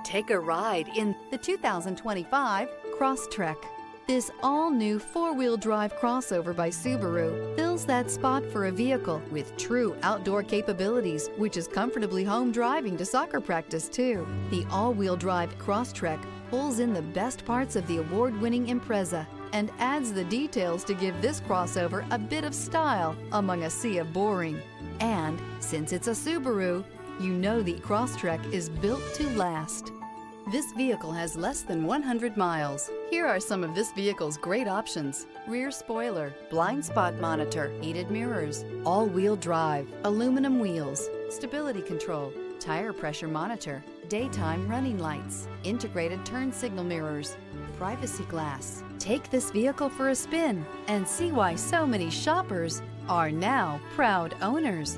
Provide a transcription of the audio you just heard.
Take a ride in the 2025 Crosstrek. This all-new four-wheel drive crossover by Subaru fills that spot for a vehicle with true outdoor capabilities, which is comfortably home driving to soccer practice too. The all-wheel drive Crosstrek pulls in the best parts of the award-winning Impreza and adds the details to give this crossover a bit of style among a sea of boring. And since it's a Subaru, you know the Crosstrek is built to last. This vehicle has less than 100 miles. Here are some of this vehicle's great options: rear spoiler, blind spot monitor, heated mirrors, all-wheel drive, aluminum wheels, stability control, tire pressure monitor, daytime running lights, integrated turn signal mirrors, privacy glass. Take this vehicle for a spin and see why so many shoppers are now proud owners.